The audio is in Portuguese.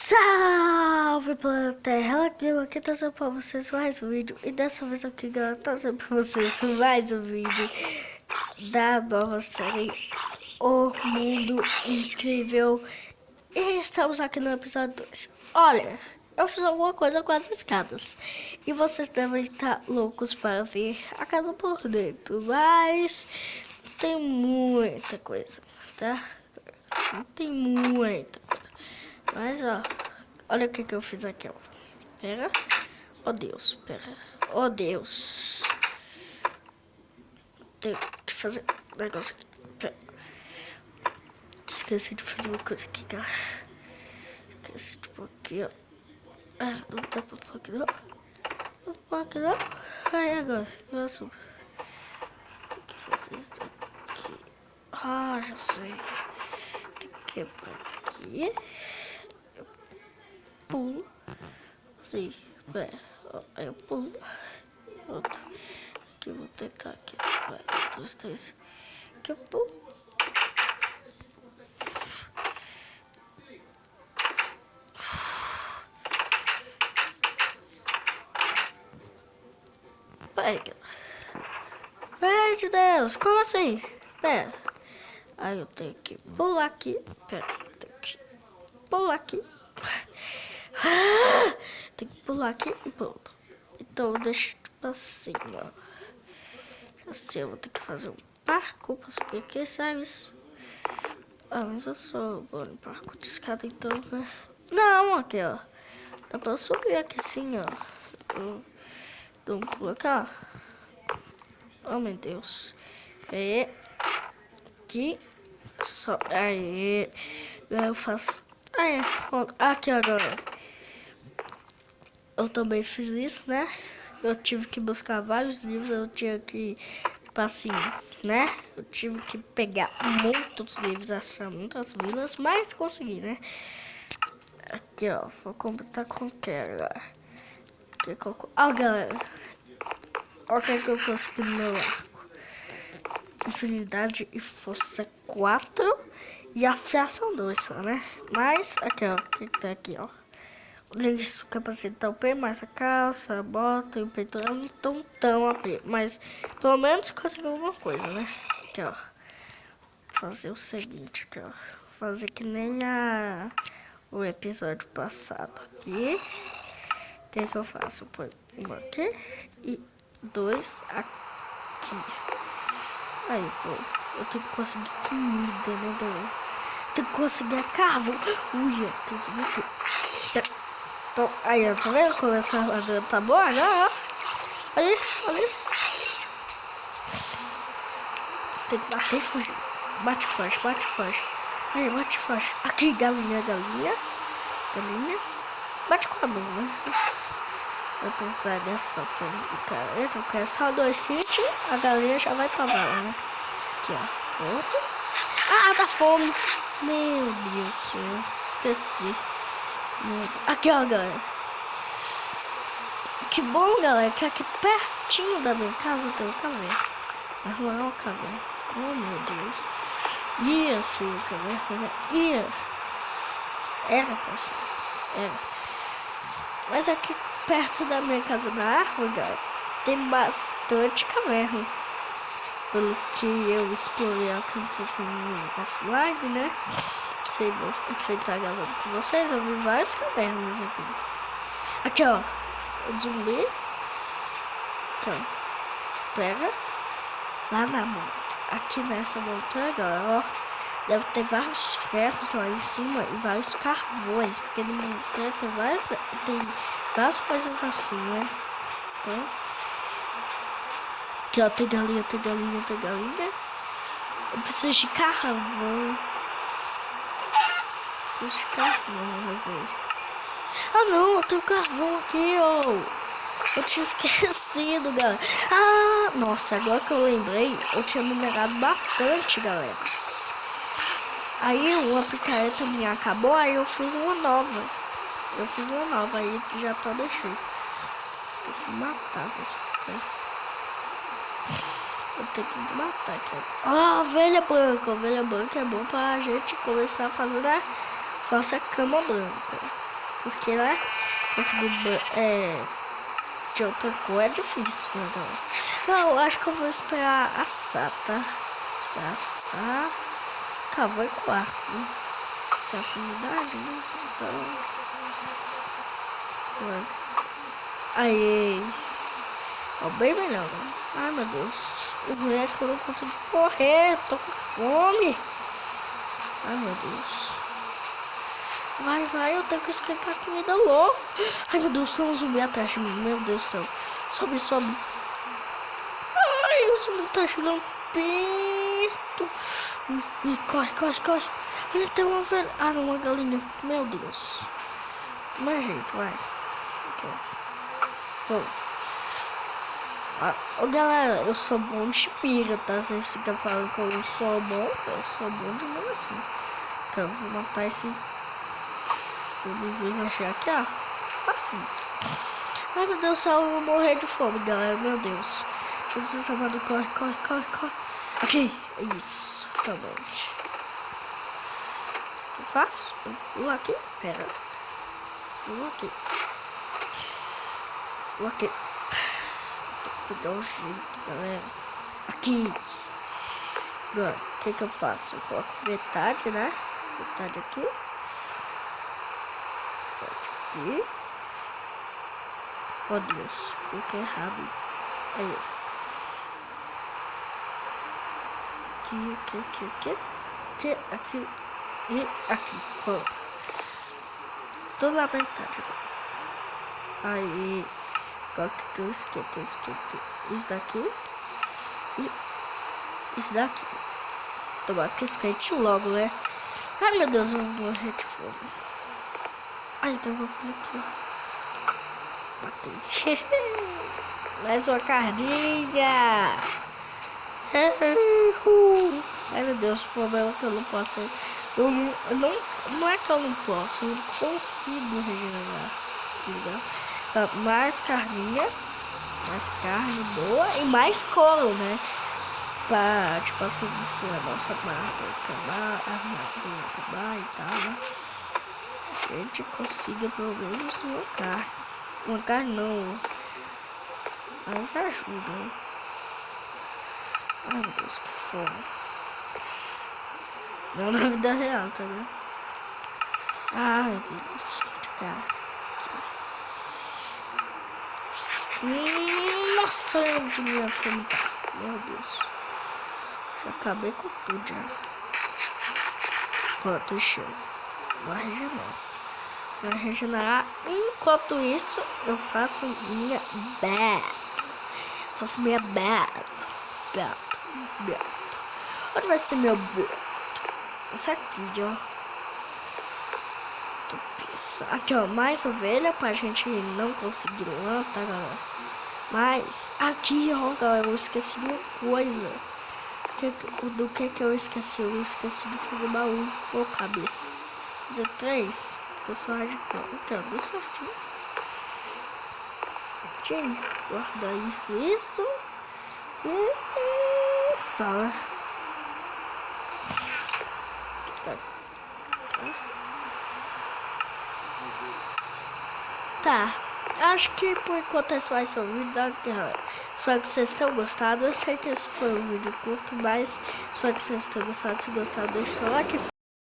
Salve Terra, aqui trazendo pra vocês mais um vídeo. E dessa vez aqui, galera, trazendo pra vocês mais um vídeo da nova série O Mundo Incrível. E estamos aqui no episódio 2. Olha, eu fiz alguma coisa com as escadas e vocês devem estar loucos para ver a casa por dentro, mas tem muita coisa, tá? Tem muita coisa. Mas ó, olha o que eu fiz aqui, ó. Pera. Oh Deus, pera. Oh Deus. Tenho que fazer um negócio aqui. Pera. Esqueci de fazer uma coisa aqui, cara. Esqueci de pôr aqui, ó. Ah, não dá pra pôr aqui, não. Não pôr aqui, não. Aí agora, eu assumo. Tem que fazer isso aqui. Ah, já sei. Tem que quebrar aqui. Pulo, assim, aí eu pulo, outro, aqui eu vou tentar aqui, vai, 1, 2, 3, aqui eu pulo, pega, pera de Deus, como assim, pera, aí eu tenho que pular aqui, pera, tenho que pular aqui, tem que pular aqui e pronto. Então eu deixo tipo assim, ó. Assim eu vou ter que fazer um parkour pra subir aqui, sabe isso? Ah, mas eu sou bom em parkour de escada, então, né? Não, aqui, ó. Dá pra eu subir aqui assim, ó. Eu dou um pulo aqui, ó. Oh, meu Deus. Aí. Aqui. Só. Aí. Agora eu faço. Aí, pronto. Aqui, ó, galera. Eu também fiz isso, né? Eu tive que buscar vários livros, eu tinha que, tipo assim, né? Eu tive que pegar muitos livros, achar muitas vilas, mas consegui, né? Aqui, ó, vou completar com o que agora? Ah, galera, olha o que eu consegui no meu arco. Infinidade e força 4 e afiação 2 só, né? Mas, aqui, ó, o que tá aqui, ó? O capacete tá OP, mas a calça, a bota e o peito não estão tão OP. Mas pelo menos conseguiu alguma coisa, né? Aqui, ó. Fazer o seguinte, aqui, ó. Fazer que nem o episódio passado aqui. O que eu faço? Eu ponho um aqui e 2 aqui. Aí, pô. Eu tenho que conseguir comida, né, galera? Tenho que conseguir a carro. Ui, ó. Tem que subir aqui. Então, aí, ó, tá vendo como essa armadura tá boa? Olha, ó. Olha isso, olha isso. Tem que bater e fugir. Bate forte, bate forte. Aí, bate forte. Aqui, galinha, galinha. Galinha. Bate com a mão, né? Vou precisar dessa cara. Porque é só 2 hits, a galinha já vai pra bala, né? Aqui, ó. Pronto. Ah, tá fome. Meu Deus do céu. Esqueci. Aqui, ó, galera. Que bom, galera, que aqui pertinho da minha casa tem um caverna. Mas não é uma caverna. Oh, meu Deus. Ia ser uma caverna. Ia. Era pra ser. Era. Mas aqui perto da minha casa, na árvore, galera, tem bastante caverna. Pelo que eu explorei aqui um pouco no offline, né? Sei estar gravando com vocês, eu vi várias cavernas aqui. Aqui, ó, o zumbi. Aqui, ó, pega lá na montanha. Aqui nessa montanha, galera, ó, deve ter vários ferros lá em cima e vários carvões, porque na montanha tem várias coisas assim, né? Então, aqui, ó, tem galinha, tem galinha, tem galinha. Eu preciso de carvão. Ah não, eu tenho carvão aqui, ó. Eu tinha esquecido, galera. Ah, nossa, agora que eu lembrei, eu tinha minerado bastante, galera. Aí uma picareta minha acabou, aí eu fiz uma nova. Aí já tô deixando. Tem que matar, velho. Eu tenho que matar aqui. Ah, ovelha branca é bom pra gente começar a fazer a nossa cama branca. Porque, né? Conseguir de outra cor é difícil, né, galera? Não, eu acho que eu vou esperar assar, tá? Esperar assar. Acabou em quarto, né? Tem afinidade, né? Então... Aí. Ó, bem melhor, né? Ai, meu Deus. O ruim é que eu não consigo correr. Tô com fome. Ai, meu Deus. Vai, eu tenho que esquentar a comida logo. Ai, meu Deus, tem um zumbi atrás de mim. Meu Deus do céu. Sobe. Ai, o zumbi tá chegando perto. Corre. Ele tem uma velha. Ah, não, uma galinha. Meu Deus. Mais jeito, vai. Galera, eu sou bom de pira, tá? Vocês ficam falando que eu sou bom de novo assim. Então, vou matar esse. Eu achei aqui, ó. Assim. Ai, meu Deus do céu, eu vou morrer de fome, galera. Meu Deus. Jesus amado, corre. Aqui, isso. Tá bom. Eu faço? Eu aqui? Pera. Eu aqui. Vou dar um jeito, galera. Aqui. Agora, o que eu faço? Eu coloco metade, né? Metade aqui. Aqui. Oh, Deus. Coloquei errado. Aí. Aqui. E aqui. Pronto. Tô na metade. Aí. Agora que eu esquento isso daqui e isso daqui. Tomara que esquente logo, né? Ai, meu Deus, eu vou morrer de fome. Ai, então eu vou fazer aqui, ó. Matei. Mais uma carninha. Ai, meu Deus, o problema é que eu não posso. Não é que eu não posso, eu não consigo regenerar. Entendeu? Mais carninha, mais carne boa e mais couro, né? Pra, tipo assim, a nossa armadura acabar e tal, né? A gente consiga pelo menos uma carne não, mas ajuda, né? Ai, meu Deus, que fome. Não na vida real, tá vendo? Ai, meu Deus, cara. Nossa, onde minha fome tá? Meu Deus. Já acabei com tudo já. Pronto, encheu. Vai regenerar. Enquanto isso, eu faço minha bed. Onde vai ser meu bed? Esse aqui, ó. Aqui, ó, mais ovelha pra gente não conseguir lá, tá, galera? Mas, aqui, ó, galera, eu esqueci de uma coisa. Do que eu esqueci? Eu esqueci de fazer baú. Ô, cabeça. Fazer 3. Eu sou radical. Então, deu certinho. Certinho. Guardar isso. E sala. Tá, acho que por enquanto é só esse vídeo, galera. Espero que vocês tenham gostado. Eu sei que esse foi um vídeo curto, mas espero que vocês tenham gostado. Se gostaram, deixa o like.